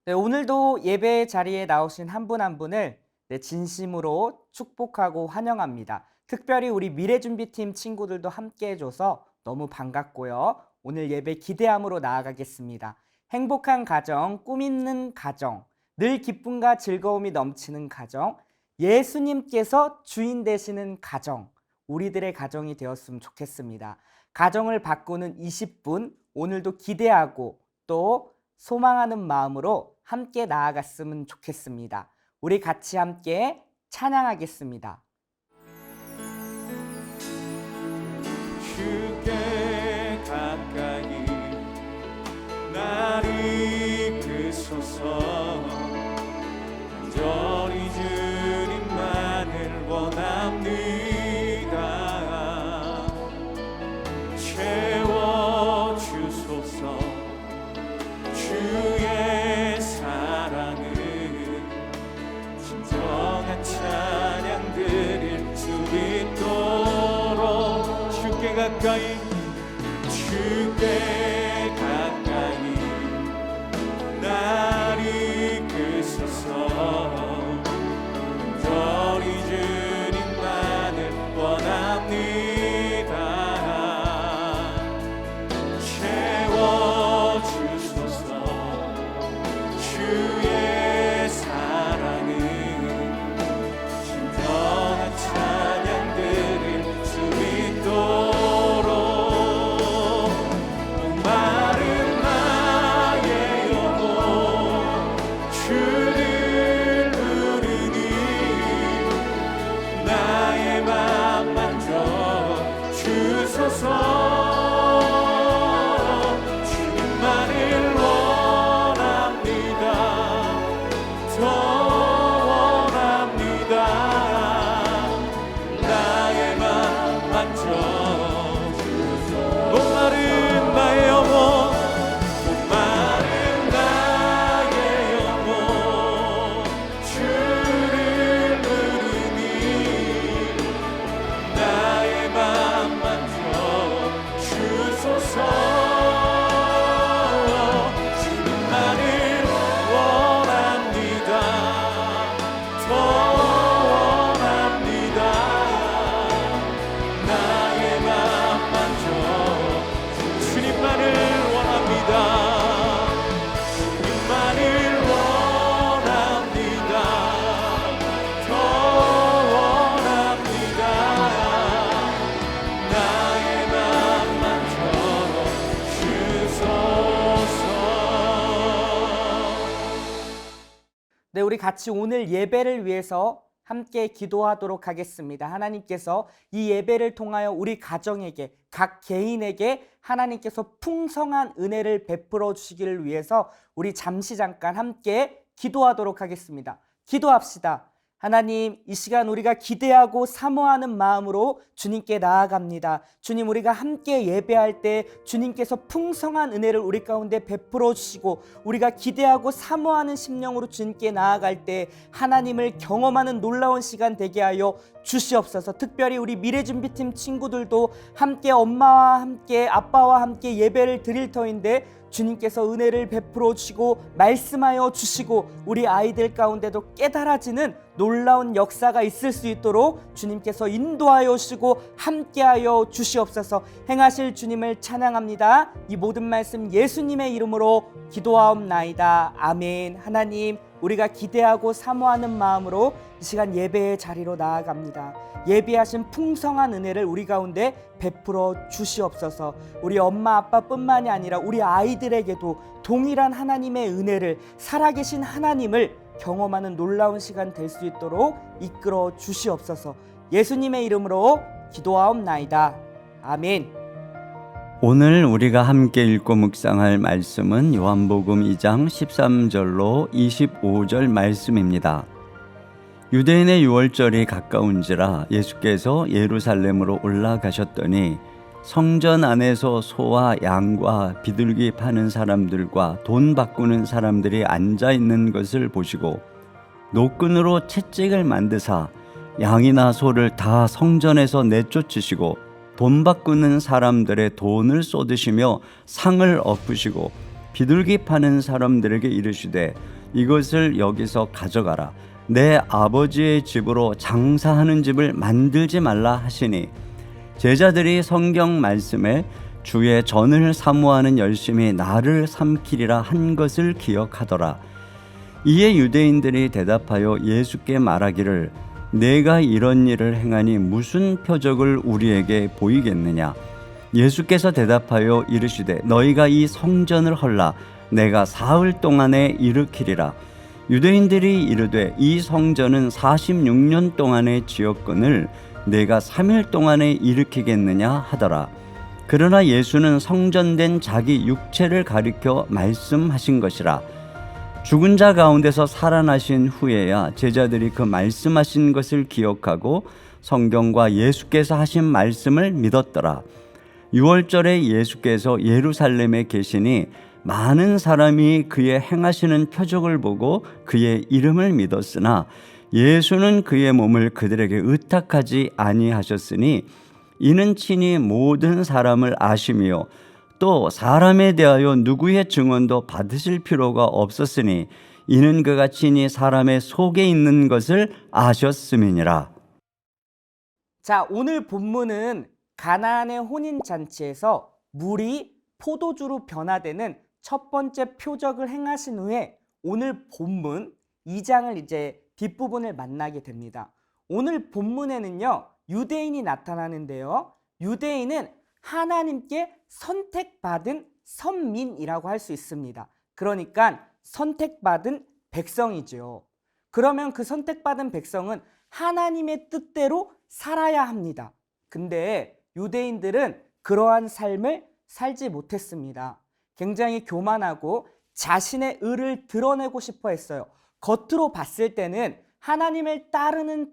네, 오늘도 예배 자리에 나오신 한 분 한 분을 진심으로 축복하고 환영합니다. 특별히 우리 미래준비팀 친구들도 함께 해줘서 너무 반갑고요. 오늘 예배 기대함으로 나아가겠습니다. 행복한 가정, 꿈 있는 가정, 늘 기쁨과 즐거움이 넘치는 가정, 예수님께서 주인 되시는 가정, 우리들의 가정이 되었으면 좋겠습니다. 가정을 바꾸는 20분, 오늘도 기대하고 또 소망하는 마음으로 함께 나아갔으면 좋겠습니다. 우리 같이 함께 찬양하겠습니다. 주께 가까이 날 이끄소서. 간절히 주님만을 원합니다. 채워주소서. 주의 사랑은 진정한 찬양 드릴 수 있도록 주께 가까이 날 이끄소서. 간절히 주님만을 원합니다. 채워주소서. 주의 사랑은 진정한 찬양 드릴 수 있도록. 목마른 나의 영혼 주를 부르니 나의 맘 만져 주소서. 주님만을 원합니다. 더 원합니다. 나의 맘 만져 목마른 나의 영혼, 목마른 나의 영혼 주를 부르니 나의 맘 만져 주소서. 주님만을 원합니다. 더 원합니다. 나의 맘 만져 주님만을 원합니다. 주님만을 원합니다. 더 원합니다. 나의 맘 만져 주소서. 네, 우리 같이 오늘 예배를 위해서 함께 기도하도록 하겠습니다. 하나님께서 이 예배를 통하여 우리 가정에게, 각 개인에게 하나님께서 풍성한 은혜를 베풀어 주시기를 위해서 우리 잠깐 함께 기도하도록 하겠습니다. 기도합시다. 하나님, 이 시간 우리가 기대하고 사모하는 마음으로 주님께 나아갑니다. 주님, 우리가 함께 예배할 때 주님께서 풍성한 은혜를 우리 가운데 베풀어 주시고 우리가 기대하고 사모하는 심령으로 주님께 나아갈 때 하나님을 경험하는 놀라운 시간 되게 하여 주시옵소서. 특별히 우리 미래준비팀 친구들도 함께 엄마와 함께 아빠와 함께 예배를 드릴 터인데 주님께서 은혜를 베풀어 주시고 말씀하여 주시고 우리 아이들 가운데도 깨달아지는 놀라운 역사가 있을 수 있도록 주님께서 인도하여 주시고 함께하여 주시옵소서. 행하실 주님을 찬양합니다. 이 모든 말씀 예수님의 이름으로 기도하옵나이다. 아멘. 하나님, 우리가 기대하고 사모하는 마음으로 이 시간 예배의 자리로 나아갑니다. 예비하신 풍성한 은혜를 우리 가운데 베풀어 주시옵소서. 우리 엄마 아빠뿐만이 아니라 우리 아이들에게도 동일한 하나님의 은혜를, 살아계신 하나님을 경험하는 놀라운 시간 될 수 있도록 이끌어 주시옵소서. 예수님의 이름으로 기도하옵나이다. 아멘. 오늘 우리가 함께 읽고 묵상할 말씀은 요한복음 2장 13절로 25절 말씀입니다. 유대인의 유월절이 가까운지라 예수께서 예루살렘으로 올라가셨더니 성전 안에서 소와 양과 비둘기 파는 사람들과 돈 바꾸는 사람들이 앉아 있는 것을 보시고 노끈으로 채찍을 만드사 양이나 소를 다 성전에서 내쫓으시고 돈 바꾸는 사람들의 돈을 쏟으시며 상을 엎으시고 비둘기 파는 사람들에게 이르시되 이것을 여기서 가져가라. 내 아버지의 집으로 장사하는 집을 만들지 말라 하시니 제자들이 성경 말씀에 주의 전을 사모하는 열심히 나를 삼키리라 한 것을 기억하더라. 이에 유대인들이 대답하여 예수께 말하기를 내가 이런 일을 행하니 무슨 표적을 우리에게 보이겠느냐. 예수께서 대답하여 이르시되 너희가 이 성전을 헐라 내가 사흘 동안에 일으키리라. 유대인들이 이르되 이 성전은 46년 동안의 지었건을 내가 3일 동안에 일으키겠느냐 하더라. 그러나 예수는 성전된 자기 육체를 가리켜 말씀하신 것이라. 죽은 자 가운데서 살아나신 후에야 제자들이 그 말씀하신 것을 기억하고 성경과 예수께서 하신 말씀을 믿었더라. 유월절에 예수께서 예루살렘에 계시니 많은 사람이 그의 행하시는 표적을 보고 그의 이름을 믿었으나 예수는 그의 몸을 그들에게 의탁하지 아니하셨으니 이는 친히 모든 사람을 아시며 또 사람에 대하여 누구의 증언도 받으실 필요가 없었으니 이는 그가 친히 사람의 속에 있는 것을 아셨음이니라. 자, 오늘 본문은 가나안의 혼인잔치에서 물이 포도주로 변화되는 첫 번째 표적을 행하신 후에 오늘 본문 2장을 이제 뒷부분을 만나게 됩니다. 오늘 본문에는요, 유대인이 나타나는데요. 유대인은 하나님께 선택받은 선민이라고 할 수 있습니다. 그러니까 선택받은 백성이죠. 그러면 그 선택받은 백성은 하나님의 뜻대로 살아야 합니다. 근데 유대인들은 그러한 삶을 살지 못했습니다. 굉장히 교만하고 자신의 의를 드러내고 싶어 했어요. 겉으로 봤을 때는 하나님을 따르는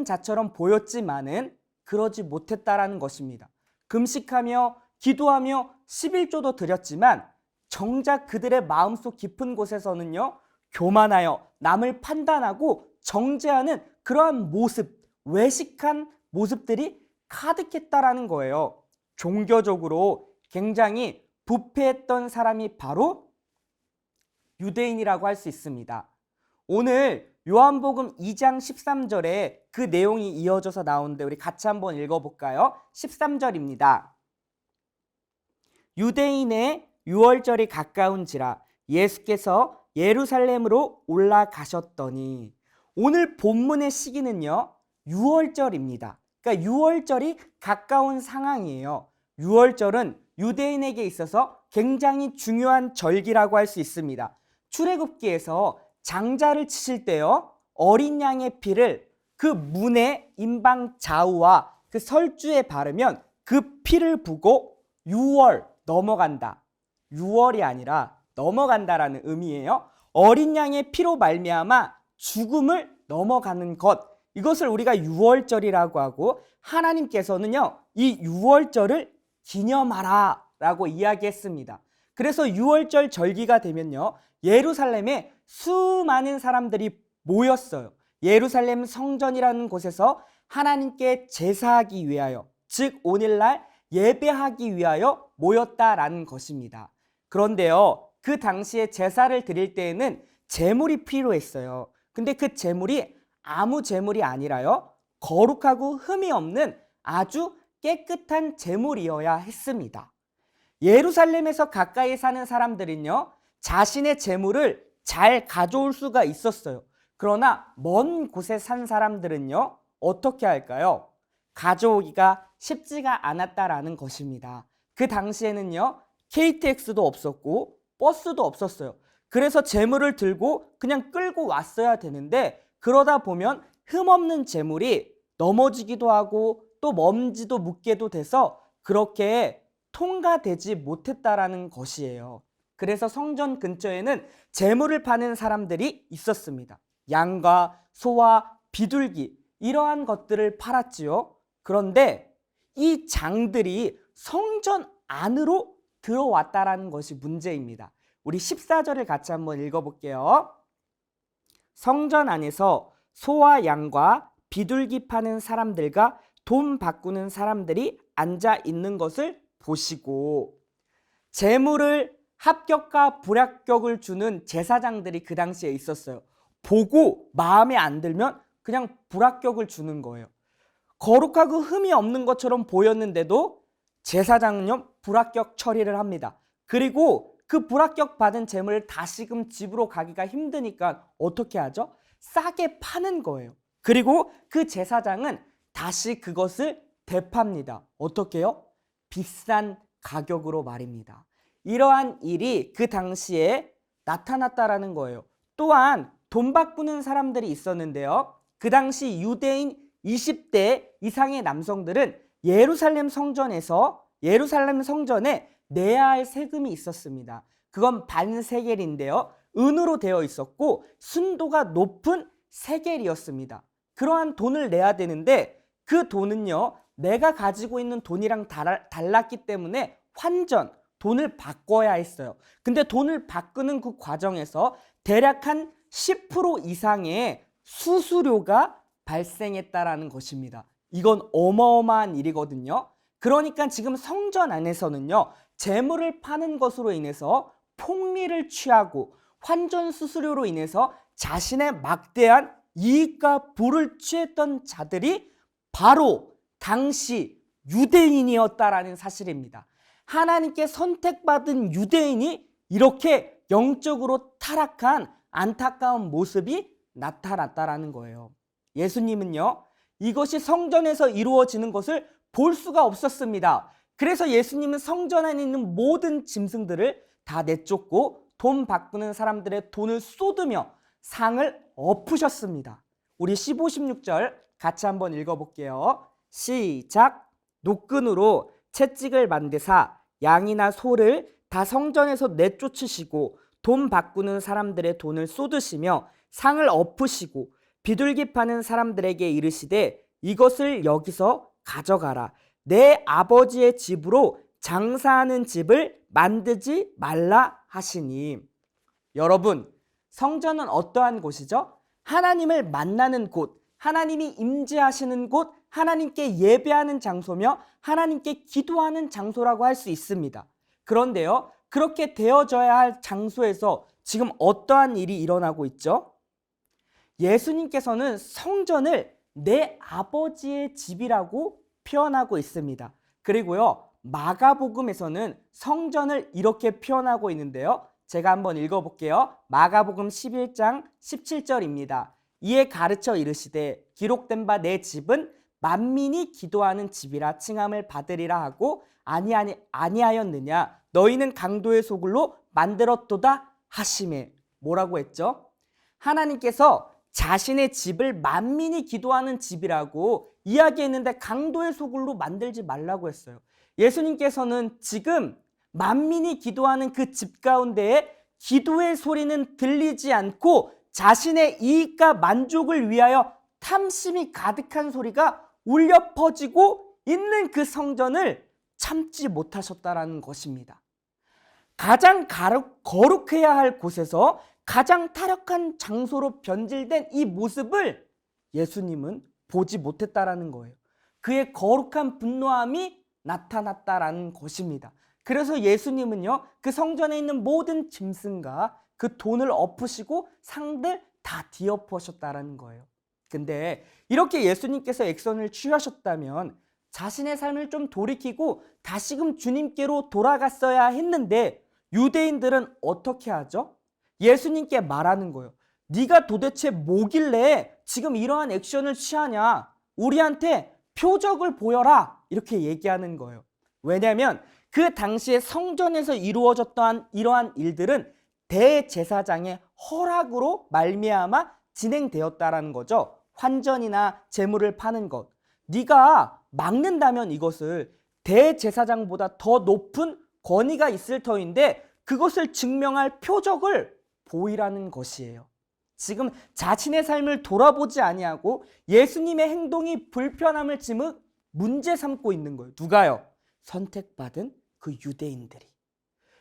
자처럼 보였지만은 그러지 못했다라는 것입니다. 금식하며 기도하며 11조도 드렸지만 정작 그들의 마음속 깊은 곳에서는요, 교만하여 남을 판단하고 정죄하는 그러한 모습, 외식한 모습들이 가득했다라는 거예요. 종교적으로 굉장히 부패했던 사람이 바로 유대인이라고 할 수 있습니다. 오늘 요한복음 2장 13절에 그 내용이 이어져서 나오는데 우리 같이 한번 읽어볼까요? 13절입니다. 유대인의 유월절이 가까운지라 예수께서 예루살렘으로 올라가셨더니, 오늘 본문의 시기는요, 유월절입니다. 그러니까 유월절이 가까운 상황이에요. 유월절은 유대인에게 있어서 굉장히 중요한 절기라고 할 수 있습니다. 출애굽기에서 장자를 치실 때요, 어린 양의 피를 그 문의 임방 좌우와 그 설주에 바르면 그 피를 부고 6월 넘어간다. 6월이 아니라 넘어간다라는 의미예요. 어린 양의 피로 말미암아 죽음을 넘어가는 것, 이것을 우리가 유월절이라고 하고, 하나님께서는요, 이 유월절을 기념하라 라고 이야기했습니다. 그래서 유월절 절기가 되면요, 예루살렘에 수많은 사람들이 모였어요. 예루살렘 성전이라는 곳에서 하나님께 제사하기 위하여, 즉 오늘날 예배하기 위하여 모였다라는 것입니다. 그런데요, 그 당시에 제사를 드릴 때에는 제물이 필요했어요. 근데 그 제물이 아무 제물이 아니라요, 거룩하고 흠이 없는 아주 깨끗한 제물이어야 했습니다. 예루살렘에서 가까이 사는 사람들은요, 자신의 제물을 잘 가져올 수가 있었어요. 그러나 먼 곳에 산 사람들은요, 어떻게 할까요? 가져오기가 쉽지가 않았다라는 것입니다. 그 당시에는요, KTX도 없었고 버스도 없었어요. 그래서 제물을 들고 그냥 끌고 왔어야 되는데, 그러다 보면 흠없는 제물이 넘어지기도 하고 또 먼지도 묻게도 돼서 그렇게 통과되지 못했다라는 것이에요. 그래서 성전 근처에는 제물을 파는 사람들이 있었습니다. 양과 소와 비둘기, 이러한 것들을 팔았지요. 그런데 이 장들이 성전 안으로 들어왔다라는 것이 문제입니다. 우리 14절을 같이 한번 읽어볼게요. 성전 안에서 소와 양과 비둘기 파는 사람들과 돈 바꾸는 사람들이 앉아 있는 것을 보시고, 재물을 합격과 불합격을 주는 제사장들이 그 당시에 있었어요. 보고 마음에 안 들면 그냥 불합격을 주는 거예요. 거룩하고 흠이 없는 것처럼 보였는데도 제사장은요, 불합격 처리를 합니다. 그리고 그 불합격 받은 재물을 다시금 집으로 가기가 힘드니까 어떻게 하죠? 싸게 파는 거예요. 그리고 그 제사장은 다시 그것을 되팝니다. 어떻게 해요? 비싼 가격으로 말입니다. 이러한 일이 그 당시에 나타났다라는 거예요. 또한 돈 바꾸는 사람들이 있었는데요. 그 당시 유대인 20대 이상의 남성들은 예루살렘 성전에 내야 할 세금이 있었습니다. 그건 반세겔인데요. 은으로 되어 있었고 순도가 높은 세겔이었습니다. 그러한 돈을 내야 되는데 그 돈은요, 내가 가지고 있는 돈이랑 달랐기 때문에 돈을 바꿔야 했어요. 근데 돈을 바꾸는 그 과정에서 대략 한 10% 이상의 수수료가 발생했다라는 것입니다. 이건 어마어마한 일이거든요. 그러니까 지금 성전 안에서는요, 재물을 파는 것으로 인해서 폭리를 취하고 환전 수수료로 인해서 자신의 막대한 이익과 부를 취했던 자들이 바로 당시 유대인이었다라는 사실입니다. 하나님께 선택받은 유대인이 이렇게 영적으로 타락한 안타까운 모습이 나타났다라는 거예요. 예수님은요, 이것이 성전에서 이루어지는 것을 볼 수가 없었습니다. 그래서 예수님은 성전 안에 있는 모든 짐승들을 다 내쫓고 돈 바꾸는 사람들의 돈을 쏟으며 상을 엎으셨습니다. 우리 15, 16절 같이 한번 읽어볼게요. 시작. 노끈으로 채찍을 만드사 양이나 소를 다 성전에서 내쫓으시고 돈 바꾸는 사람들의 돈을 쏟으시며 상을 엎으시고 비둘기 파는 사람들에게 이르시되 이것을 여기서 가져가라. 내 아버지의 집으로 장사하는 집을 만들지 말라 하시니. 여러분, 성전은 어떠한 곳이죠? 하나님을 만나는 곳, 하나님이 임재하시는 곳, 하나님께 예배하는 장소며 하나님께 기도하는 장소라고 할 수 있습니다. 그런데요, 그렇게 되어져야 할 장소에서 지금 어떠한 일이 일어나고 있죠? 예수님께서는 성전을 내 아버지의 집이라고 표현하고 있습니다. 그리고요, 마가복음에서는 성전을 이렇게 표현하고 있는데요. 제가 한번 읽어볼게요. 마가복음 11장 17절입니다. 이에 가르쳐 이르시되 기록된 바 내 집은 만민이 기도하는 집이라 칭함을 받으리라 하고 아니하였느냐? 너희는 강도의 소굴로 만들었도다 하시매. 뭐라고 했죠? 하나님께서 자신의 집을 만민이 기도하는 집이라고 이야기했는데 강도의 소굴로 만들지 말라고 했어요. 예수님께서는 지금 만민이 기도하는 그 집 가운데에 기도의 소리는 들리지 않고 자신의 이익과 만족을 위하여 탐심이 가득한 소리가 울려 퍼지고 있는 그 성전을 참지 못하셨다라는 것입니다. 가장 거룩해야 할 곳에서 가장 타락한 장소로 변질된 이 모습을 예수님은 보지 못했다라는 거예요. 그의 거룩한 분노함이 나타났다라는 것입니다. 그래서 예수님은요, 그 성전에 있는 모든 짐승과 그 돈을 엎으시고 상들 다 뒤엎으셨다라는 거예요. 근데 이렇게 예수님께서 액션을 취하셨다면 자신의 삶을 좀 돌이키고 다시금 주님께로 돌아갔어야 했는데 유대인들은 어떻게 하죠? 예수님께 말하는 거예요. 네가 도대체 뭐길래 지금 이러한 액션을 취하냐? 우리한테 표적을 보여라. 이렇게 얘기하는 거예요. 왜냐하면 그 당시에 성전에서 이루어졌던 이러한 일들은 대제사장의 허락으로 말미암아 진행되었다라는 거죠. 환전이나 재물을 파는 것. 네가 막는다면 이것을 대제사장보다 더 높은 권위가 있을 터인데 그것을 증명할 표적을 보이라는 것이에요. 지금 자신의 삶을 돌아보지 아니하고 예수님의 행동이 불편함을 지금 문제 삼고 있는 거예요. 누가요? 선택받은 그 유대인들이.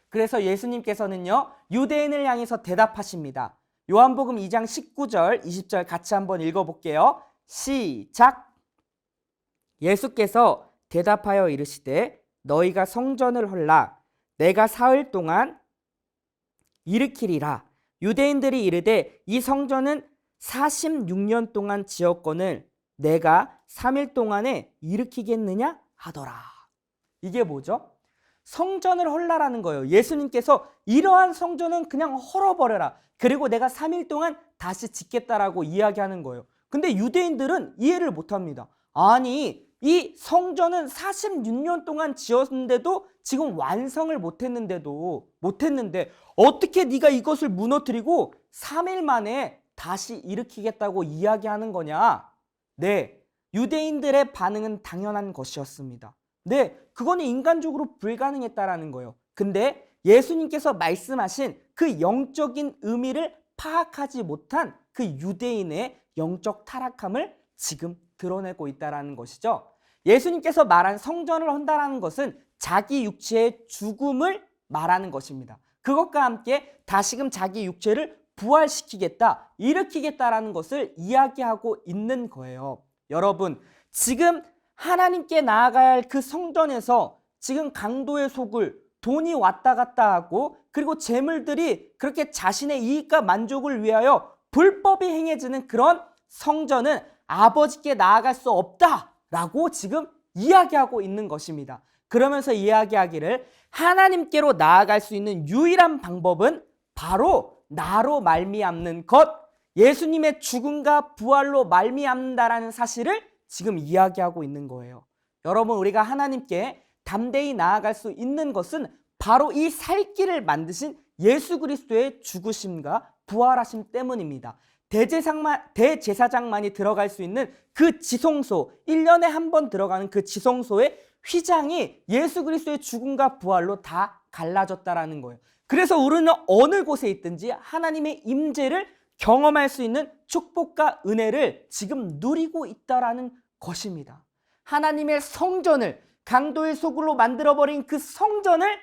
그래서 예수님께서는요, 유대인을 향해서 대답하십니다. 요한복음 2장 19절, 20절 같이 한번 읽어볼게요. 시작. 예수께서 대답하여 이르시되 너희가 성전을 헐라 내가 사흘 동안 일으키리라. 유대인들이 이르되 이 성전은 46년 동안 지었거늘 내가 3일 동안에 일으키겠느냐 하더라. 이게 뭐죠? 성전을 헐라라는 거예요. 예수님께서 이러한 성전은 그냥 헐어버려라. 그리고 내가 3일 동안 다시 짓겠다라고 이야기하는 거예요. 근데 유대인들은 이해를 못합니다. 아니, 이 성전은 46년 동안 지었는데도 지금 완성을 못했는데 어떻게 네가 이것을 무너뜨리고 3일 만에 다시 일으키겠다고 이야기하는 거냐? 네, 유대인들의 반응은 당연한 것이었습니다. 네, 그거는 인간적으로 불가능했다라는 거예요. 근데 예수님께서 말씀하신 그 영적인 의미를 파악하지 못한 그 유대인의 영적 타락함을 지금 드러내고 있다라는 것이죠. 예수님께서 말한 성전을 헌다라는 것은 자기 육체의 죽음을 말하는 것입니다. 그것과 함께 다시금 자기 육체를 부활시키겠다, 일으키겠다라는 것을 이야기하고 있는 거예요. 여러분, 지금 하나님께 나아가야 할 그 성전에서 지금 강도의 속을 돈이 왔다 갔다 하고 그리고 재물들이 그렇게 자신의 이익과 만족을 위하여 불법이 행해지는 그런 성전은 아버지께 나아갈 수 없다라고 지금 이야기하고 있는 것입니다. 그러면서 이야기하기를 하나님께로 나아갈 수 있는 유일한 방법은 바로 나로 말미암는 것, 예수님의 죽음과 부활로 말미암는다라는 사실을 지금 이야기하고 있는 거예요. 여러분, 우리가 하나님께 담대히 나아갈 수 있는 것은 바로 이 살 길을 만드신 예수 그리스도의 죽으심과 부활하심 때문입니다. 대제사장만이 들어갈 수 있는 그 지성소, 1년에 한 번 들어가는 그 지성소의 휘장이 예수 그리스도의 죽음과 부활로 다 갈라졌다라는 거예요. 그래서 우리는 어느 곳에 있든지 하나님의 임재를 경험할 수 있는 축복과 은혜를 지금 누리고 있다라는 것입니다. 하나님의 성전을 강도의 소굴로 만들어버린 그 성전을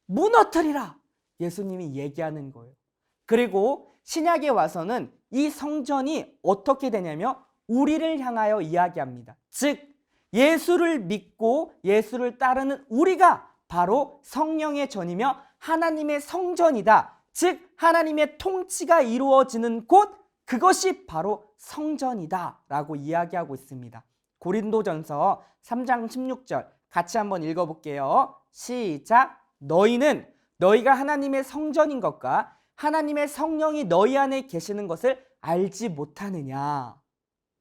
무너뜨리라. 예수님이 얘기하는 거예요. 그리고 신약에 와서는 이 성전이 어떻게 되냐면 우리를 향하여 이야기합니다. 즉 예수를 믿고 예수를 따르는 우리가 바로 성령의 전이며 하나님의 성전이다. 즉 하나님의 통치가 이루어지는 곳, 그것이 바로 성전이다 라고 이야기하고 있습니다. 고린도전서 3장 16절 같이 한번 읽어볼게요. 시작. 너희가 하나님의 성전인 것과 하나님의 성령이 너희 안에 계시는 것을 알지 못하느냐.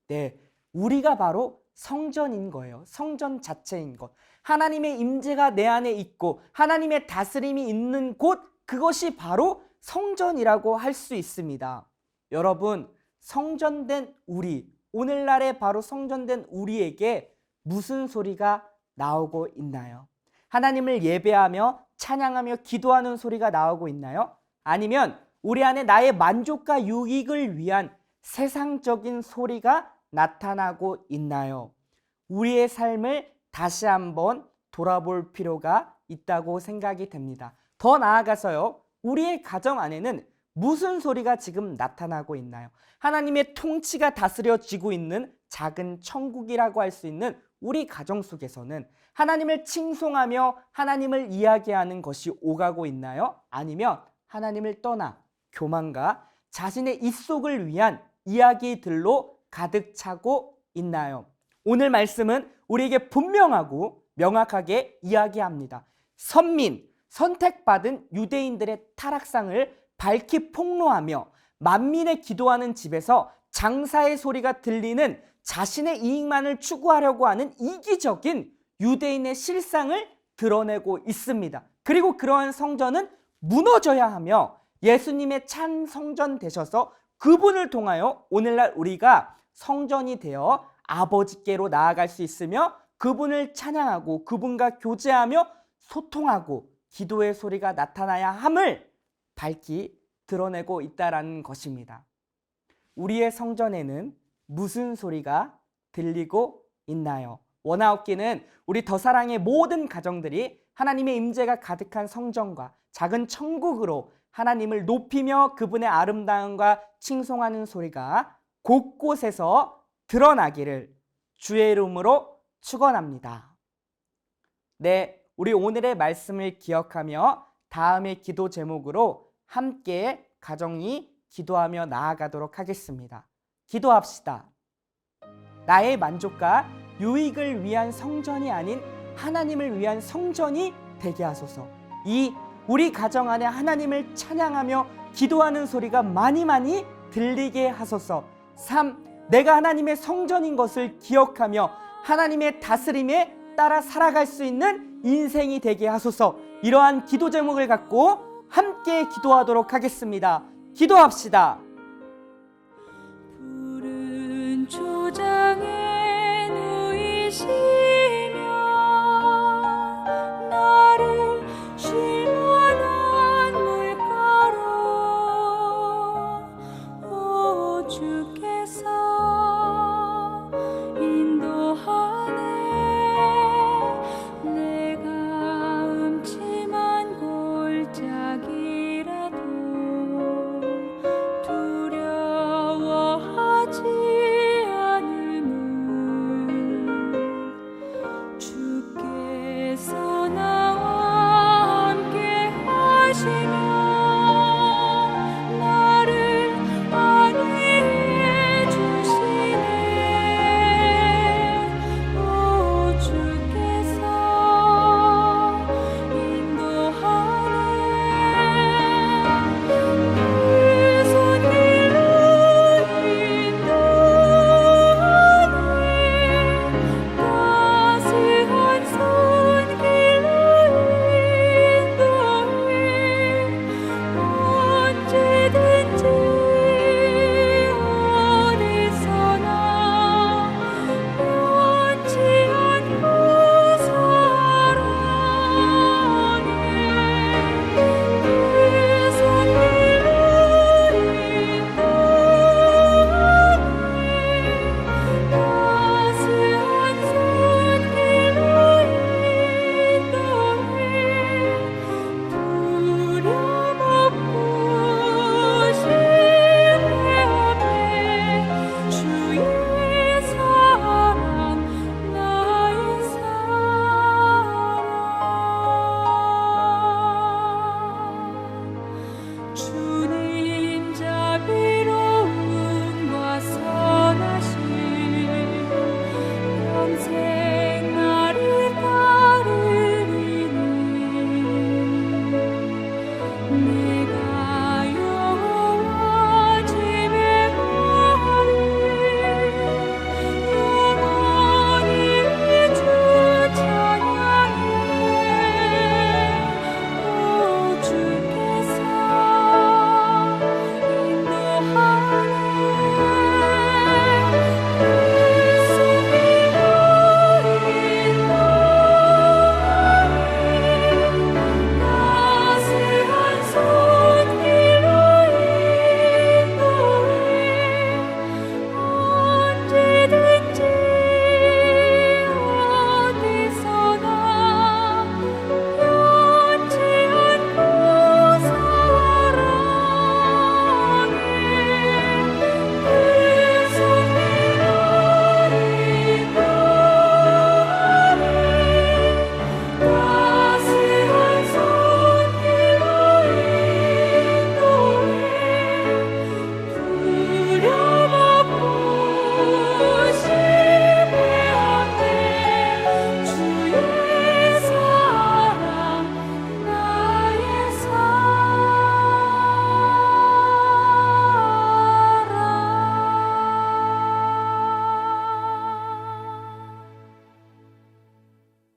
네, 우리가 바로 성전인 거예요. 성전 자체인 것. 하나님의 임재가 내 안에 있고 하나님의 다스림이 있는 곳, 그것이 바로 성전이라고 할 수 있습니다. 여러분, 성전된 우리, 오늘날에 바로 성전된 우리에게 무슨 소리가 나오고 있나요? 하나님을 예배하며 찬양하며 기도하는 소리가 나오고 있나요? 아니면 우리 안에 나의 만족과 유익을 위한 세상적인 소리가 나타나고 있나요? 우리의 삶을 다시 한번 돌아볼 필요가 있다고 생각이 됩니다. 더 나아가서요, 우리의 가정 안에는 무슨 소리가 지금 나타나고 있나요? 하나님의 통치가 다스려지고 있는 작은 천국이라고 할 수 있는 우리 가정 속에서는 하나님을 칭송하며 하나님을 이야기하는 것이 오가고 있나요? 아니면 하나님을 떠나 교만과 자신의 입속을 위한 이야기들로 가득 차고 있나요? 오늘 말씀은 우리에게 분명하고 명확하게 이야기합니다. 선택받은 유대인들의 타락상을 밝히 폭로하며 만민의 기도하는 집에서 장사의 소리가 들리는 자신의 이익만을 추구하려고 하는 이기적인 유대인의 실상을 드러내고 있습니다. 그리고 그러한 성전은 무너져야 하며 예수님의 찬 성전 되셔서 그분을 통하여 오늘날 우리가 성전이 되어 아버지께로 나아갈 수 있으며 그분을 찬양하고 그분과 교제하며 소통하고 기도의 소리가 나타나야 함을 밝히 드러내고 있다라는 것입니다. 우리의 성전에는 무슨 소리가 들리고 있나요? 원하옵기는 우리 더사랑의 모든 가정들이 하나님의 임재가 가득한 성전과 작은 천국으로 하나님을 높이며 그분의 아름다움과 칭송하는 소리가 곳곳에서 드러나기를 주의 이름으로 축원합니다. 네, 우리 오늘의 말씀을 기억하며 다음의 기도 제목으로 함께 가정이 기도하며 나아가도록 하겠습니다. 기도합시다. 나의 만족과 유익을 위한 성전이 아닌 하나님을 위한 성전이 되게 하소서. 이 우리 가정 안에 하나님을 찬양하며 기도하는 소리가 많이 들리게 하소서. 3. 내가 하나님의 성전인 것을 기억하며 하나님의 다스림에 따라 살아갈 수 있는 인생이 되게 하소서. 이러한 기도 제목을 갖고 함께 기도하도록 하겠습니다. 기도합시다.